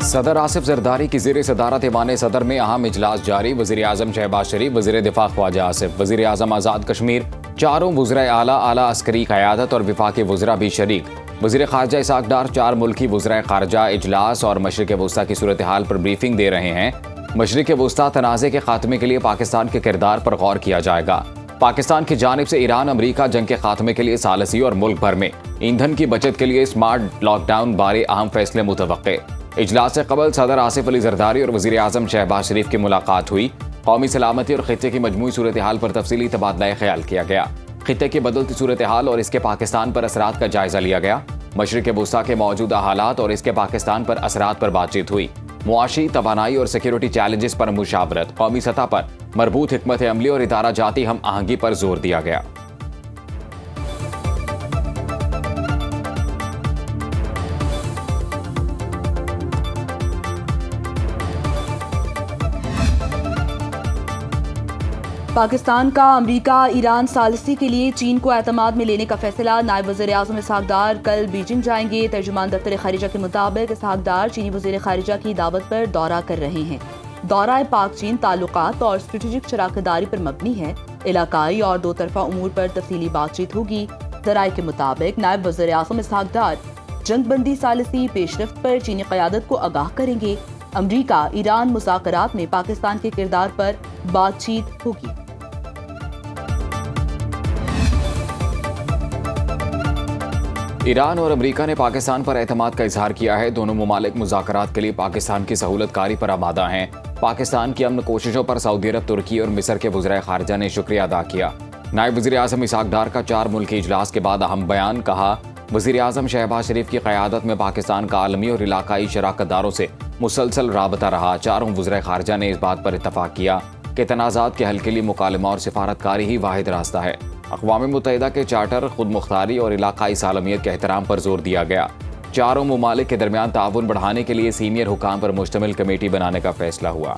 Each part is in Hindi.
सदर आसिफ जरदारी की ज़ेर सदारत ऐवान सदर में अहम इजलास जारी। वज़ीर आज़म शहबाज शरीफ, वज़ीर दिफा ख्वाजा आसिफ, वज़ीर आज़म आज़ाद कश्मीर, चारों वज़राए आला, आला अस्करी क़यादत और विफाक़ी वज़रा भी शरीक। वज़ीर ख़ारजा इसाक डार चार मुल्की वज़राए ख़ारजा इजलास और मशरिक़ वस्ता की सूरत हाल पर ब्रीफिंग दे रहे हैं। मशरिक़ वस्ता तनाज़े के ख़ात्मे के लिए पाकिस्तान के किरदार पर गौर किया जाएगा। पाकिस्तान की जानिब से ईरान अमरीका जंग के खात्मे के लिए सालसी और मुल्क भर में ईंधन की बचत के लिए स्मार्ट लॉकडाउन बारे अहम फैसले मुतवक्के। इजलास से कबल सदर आसिफ अली जरदारी और वज़ीर आज़म शहबाज शरीफ की मुलाकात हुई। कौमी सलामती और खित्ते की मजमूई सूरत हाल पर तफसीली तबादला ख्याल किया गया। खित्ते की बदलती सूरत हाल और इसके पाकिस्तान पर असरात का जायजा लिया गया। मशरिक़ वस्ता के मौजूदा हालात और इसके पाकिस्तान पर असरात पर बातचीत हुई। मुआशी, तवानाई और सिक्योरिटी चैलेंजेस पर मुशावरत। कौमी सतह पर मरबूत हिकमत अमली और इदारा जाती हम आहंगी पर जोर दिया गया। पाकिस्तान का अमरीका ईरान सालसी के लिए चीन को एतमाद में लेने का फैसला। नायब वज़ीर आज़म इसहाक डार कल बीजिंग जाएंगे। तर्जुमान दफ्तर खारिजा के मुताबिक इसहाक डार चीनी वज़ीर खारिजा की दावत पर दौरा कर रहे हैं। दौरा पाक चीन ताल्लुकात और स्ट्रेटेजिक शराकतदारी पर मबनी है। इलाकाई और दो तरफा उमूर पर तफसीली बातचीत होगी। ज़राए के मुताबिक नायब वज़ीर आज़म इसहाक डार जंगबंदी सालसी पेशरफ्त पर चीनी क़यादत को आगाह करेंगे। अमरीका ईरान मुज़ाकरात में पाकिस्तान के किरदार पर बातचीत होगी। ईरान और अमरीका ने पाकिस्तान पर एतमाद का इजहार किया है। दोनों मुमालिक मुज़ाकरात के लिए पाकिस्तान की सहूलतकारी पर आमादा हैं। पाकिस्तान की अमन कोशिशों पर सऊदी अरब, तुर्की और मिस्र के वज़राए ख़ारजा ने शुक्रिया अदा किया। नायब वज़ीर आज़म इसहाक डार का चार मुल्की इजलास के बाद अहम बयान। कहा, वज़ीर आज़म शहबाज शरीफ की क़यादत में पाकिस्तान का आलमी और इलाकाई शराकतदारों से मुसलसल राबता रहा। चारों वज़राए ख़ारजा ने इस बात पर इत्तफ़ाक़ किया कि तनाज़ात के हल के लिए मुकालमा और सिफारतकारी ही वाहिद रास्ता है। अक़वाम मुत्तहिदा के चार्टर, खुद मुख्तारी और इलाकाई सालमियत के एहतराम पर जोर दिया गया। चारों मुमालिक के दरमियान ताउन बढ़ाने के लिए सीनियर हुकाम पर मुश्तमिल कमेटी बनाने का फैसला हुआ।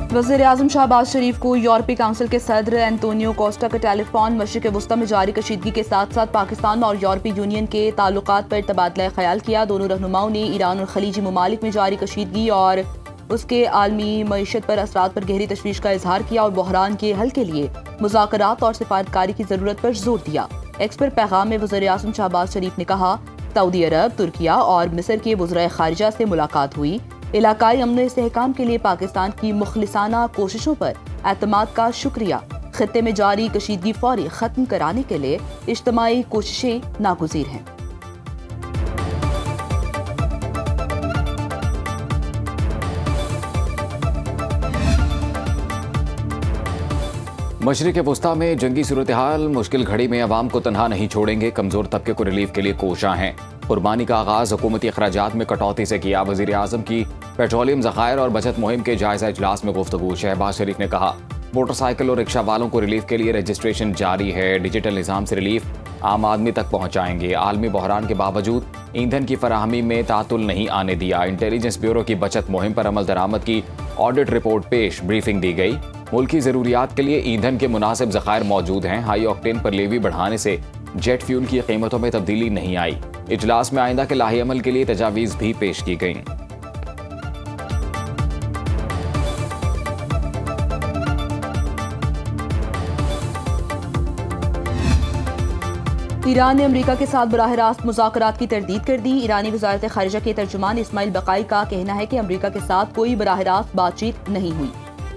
वज़ीर आज़म शहबाज शरीफ को यूरोपीय काउंसिल के सदर एंटोनियो कोस्टा का टेलीफोन। मशरिक़ वस्ता में जारी कशीदगी के साथ साथ पाकिस्तान और यूरोपीय यूनियन के ताल्लुकात पर तबादला ख्याल किया। दोनों रहनुमाओं ने ईरान और खलीजी ममालिक में जारी कशीदगी और उसके आलमी मईशत पर असरात पर गहरी तशवीश का इजहार किया और बहरान के हल के लिए मुज़ाकरात और सिफारतकारी की ज़रूरत पर जोर दिया। एक्स पर पैगाम में वज़ीर आज़म शहबाज शरीफ ने कहा, सऊदी अरब, तुर्किया और मिस्र के वज़राए ख़ारिजा से मुलाकात हुई। इलाकाई अमन इस्तेहकाम के लिए पाकिस्तान की मुखलिसाना कोशिशों पर एतमाद का शुक्रिया। खित्ते में जारी कशीदगी फौरी खत्म कराने के लिए इज्तिमाई कोशिशें नागुज़ीर हैं। मशरिक़ वस्ता में जंगी सूरत हाल। मुश्किल घड़ी में अवाम को तनहा नहीं छोड़ेंगे। कमज़ोर तबके को रिलीफ के लिए कोशां हैं। कुर्बानी का आगाज़ हुकूमती अखराजात में कटौती से किया। वज़ीर आज़म की पेट्रोलियम ज़खायर और बचत मुहिम के जायज़ा इजलास में गुफ्तगू। शहबाज शरीफ ने कहा, मोटरसाइकिल और रिक्शा वालों को रिलीफ के लिए रजिस्ट्रेशन जारी है। डिजिटल निज़ाम से रिलीफ आम आदमी तक पहुँचाएंगे। आलमी बहरान के बावजूद ईंधन की फराहमी में तातुल नहीं आने दिया। इंटेलिजेंस ब्यूरो की बचत मुहिम पर अमल दरामद की ऑडिट रिपोर्ट पेश। ब्रीफिंग दी गई। मुल्की ज़रूरियात के लिए ईंधन के मुनासिब ज़खायर मौजूद हैं। हाई ऑक्टेन पर लेवी बढ़ाने से जेट फ्यूल की कीमतों में तब्दीली नहीं आई। इजलास में आइंदा के लाही अमल के लिए तजावीज़ भी पेश की गईं। ईरान ने अमरीका के साथ बराह रास्त मुज़ाकरात की तरदीद कर दी। ईरानी वज़ारत ख़ारिजा के तर्जुमान इस्माइल बक़ाई का कहना है कि अमरीका के साथ कोई बराह रास्त बातचीत नहीं हुई।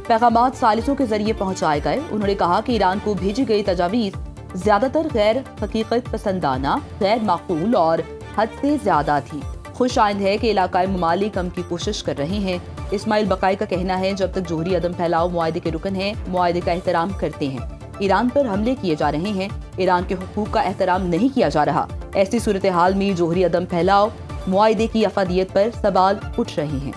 पैगामात सालिसों के जरिए पहुँचाए गए। उन्होंने कहा कि ईरान को भेजी गई तजावीज़ ज़्यादातर गैर हकीकत पसंदाना, गैर माकूल और हद से ज़्यादा थी। खुश आइंद है कि इलाकाई ममालिक हम की कोशिश कर रहे हैं। इस्माइल बक़ाई का कहना है, जब तक जोहरी अदम फैलाव मुआहदे के रुकन हैं, मुआहदे का एहतराम करते हैं। ईरान पर हमले किए जा रहे हैं, ईरान के हुकूक का एहतराम नहीं किया जा रहा। ऐसी सूरत हाल में जोहरी अदम फैलाव मुआहदे की अफादियत पर सवाल उठ रहे हैं।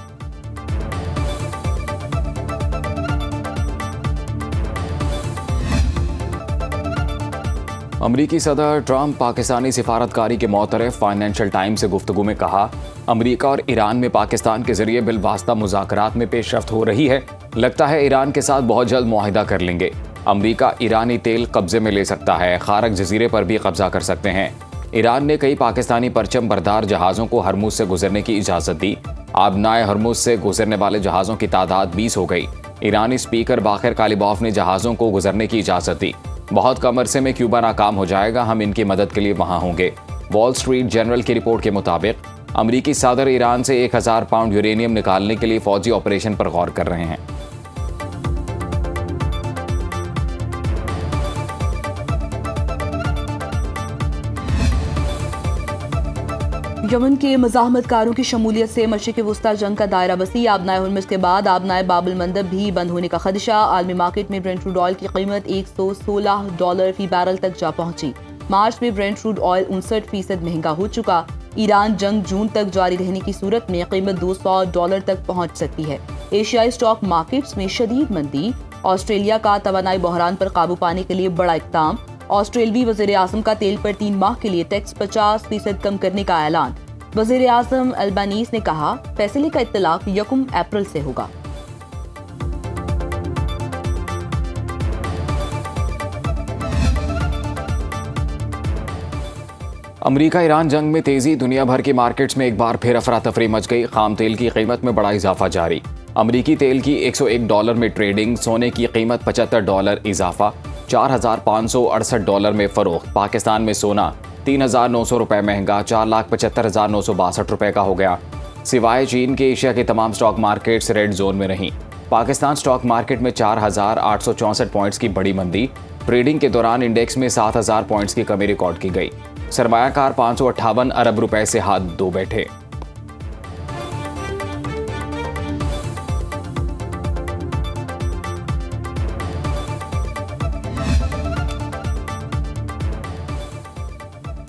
अमरीकी सदर ट्रंप पाकिस्तानी सिफारतकारी के मोतरफ फाइनेंशियल टाइम्स से गुफ्तगू में कहा, अमरीका और ईरान में पाकिस्तान के जरिए बिलवास्ता मुज़ाकरात में पेशरफ्त हो रही है। लगता है ईरान के साथ बहुत जल्द मुआहिदा कर लेंगे। अमरीका ईरानी तेल कब्जे में ले सकता है, खारक जजीरे पर भी कब्जा कर सकते हैं। ईरान ने कई पाकिस्तानी परचम बरदार जहाज़ों को हरमुज से गुजरने की इजाज़त दी। आबनाए हरमुज से गुजरने वाले जहाज़ों की तादाद 20 हो गई। ईरानी स्पीकर बाखिर कालिबॉफ ने जहाज़ों को गुजरने की इजाज़त दी। बहुत कम अरसे में क्यूबा नाकाम हो जाएगा, हम इनकी मदद के लिए वहाँ होंगे। वॉल स्ट्रीट जर्नल की रिपोर्ट के मुताबिक अमरीकी सदर ईरान से 1000 पाउंड यूरेनियम निकालने के लिए फौजी ऑपरेशन पर गौर कर रहे हैं। यमन के मज़ाहमतकारों की शमूलियत से मशरिक़ वस्ता जंग का दायरा वसी। आबनाए हुर्मुज़ के बाद आबनाए बाबुल मंदब भी बंद होने का खदशा। आलमी मार्केट में ब्रेंट क्रूड ऑयल की कीमत $116 फी बैरल तक जा पहुंची। मार्च में ब्रेंट क्रूड ऑयल 59% महंगा हो चुका। ईरान जंग जून तक जारी रहने की सूरत में कीमत $200 तक पहुंच सकती है। एशियाई स्टॉक मार्केट्स में शदीद मंदी। ऑस्ट्रेलिया का तवानाई बहरान पर काबू पाने के लिए बड़ा इक़दाम। ऑस्ट्रेलवी वज़ीर आज़म का तेल पर 3 माह के लिए टैक्स 50% कम करने का ऐलान। वज़ीर आज़म अल्बानीज़ ने कहा, फैसले का इत्तलाक 1 अप्रैल से होगा। अमरीका ईरान जंग में तेजी। दुनिया भर की मार्केट्स में एक बार फिर अफरा तफरी मच गई। खाम तेल की कीमत में बड़ा इजाफा जारी। अमरीकी तेल की $101 में ट्रेडिंग। सोने की कीमत $75 इजाफा। $4,568 में फरोख्त। पाकिस्तान में सोना $3,900 महंगा, $4,75,962 का हो गया। सिवाय चीन के एशिया के तमाम स्टॉक मार्केट्स रेड जोन में रहीं। पाकिस्तान स्टॉक मार्केट में 4,864 पॉइंट्स की बड़ी मंदी। ट्रेडिंग के दौरान इंडेक्स में 7,000 पॉइंट्स की कमी रिकॉर्ड की गई। सरमायाकार 558 अरब रुपए से हाथ धो बैठे।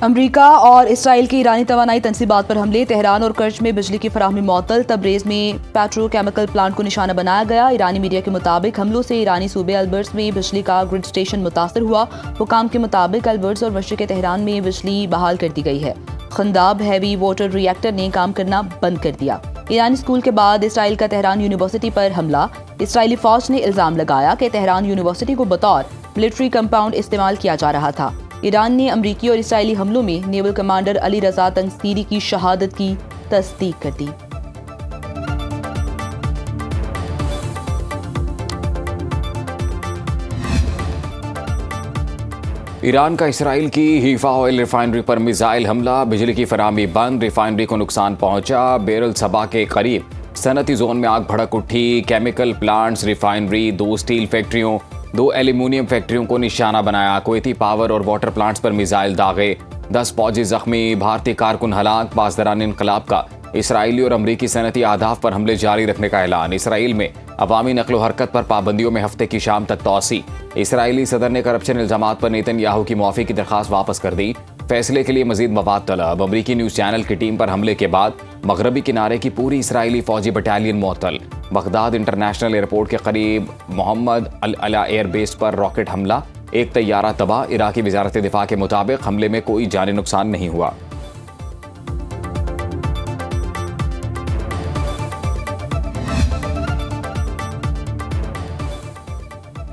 अमरीका और इसराइल की ईरानी तवानाई तंसीबात पर हमले। तेहरान और कर्ज में बिजली की फराहमी मअतल। तब्रेज़ में पेट्रोकेमिकल प्लांट को निशाना बनाया गया। ईरानी मीडिया के मुताबिक हमलों से ईरानी सूबे अल्बर्स में बिजली का ग्रिड स्टेशन मुतासर हुआ। हुकाम के मुताबिक अल्बर्स और मशरिक़ तेहरान में बिजली बहाल कर दी गई है। खंदाब हैवी वाटर रिएक्टर ने काम करना बंद कर दिया। ईरानी स्कूल के बाद इसराइल का तेहरान यूनिवर्सिटी पर हमला। इसराइली फौज ने इल्जाम लगाया कि तेहरान यूनिवर्सिटी को बतौर मिलिट्री कंपाउंड इस्तेमाल किया जा रहा था। ईरान ने अमरीकी और इसराइली हमलों में नेवल कमांडर अली रजा तंसीरी की शहादत की तस्दीक कर दी। ईरान का इसराइल की हीफा ऑयल रिफाइनरी पर मिसाइल हमला। बिजली की फराहमी बंद। रिफाइनरी को नुकसान पहुंचा। बेरल सबा के करीब सनती जोन में आग भड़क उठी। केमिकल प्लांट्स, रिफाइनरी, 2 स्टील फैक्ट्रियों, 2 एल्यूमिनियम फैक्ट्रियों को निशाना बनाया। कुवैती पावर और वाटर प्लांट्स पर मिसाइल दागे। 10 फौजी जख्मी। भारतीय कारकुन हलाक। पासदरान इनकलाब का इसराइली और अमरीकी सनती अहदाफ पर हमले जारी रखने का ऐलान। इसराइल में अवामी नकलो हरकत पर पाबंदियों में हफ्ते की शाम तक तोसी। इसराइली सदर ने करप्शन इल्जामात पर नेतन्याहू की मुआफ़ी की दरख्वास्त वापस कर दी। फैसले के लिए मजीद मवाद तलब। अमरीकी न्यूज़ चैनल की टीम पर हमले के बाद मगरबी किनारे की पूरी इसराइली फौजी बटालियन मुअत्तल। बगदाद इंटरनेशनल एयरपोर्ट के करीब मोहम्मद अल अला एयरबेस पर रॉकेट हमला। एक तैयारा तबाह। इराकी वजारत दिफा के मुताबिक हमले में कोई जानी नुकसान नहीं हुआ।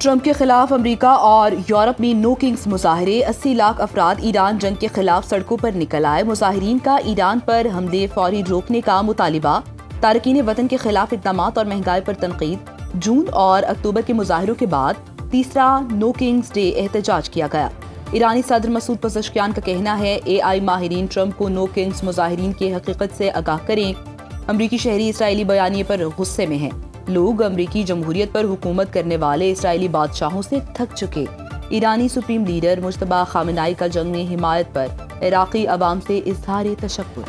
ट्रंप के खिलाफ अमेरिका और यूरोप में नो किंग्स मुजाहरे। 80 लाख अफराद ईरान जंग के खिलाफ सड़कों पर निकल आए। मुजाहिरीन का ईरान पर हमले फौरी रोकने का मुतालिबा। तारकीन वतन के खिलाफ इक़दामात और महंगाई पर तनकीद। जून और अक्टूबर के मुजाहरों के बाद तीसरा नो किंग्स डे एहतजाज किया गया। ईरानी सदर मसूद पज़ेश्कियान का कहना है AI माहिरीन ट्रंप को नो किंग्स मुजाहिरीन की हकीकत से आगाह करें। अमरीकी शहरी इसराइली बयानिए पर गुस्से में हैं। लोग अमरीकी जमहूरियत पर हुकूमत करने वाले इसराइली बादशाहों से थक चुके। ईरानी सुप्रीम लीडर मुज्तबा खामेनेई का जंग में हिमायत पर इराक़ी अवाम से इज़हार तशक्कुर।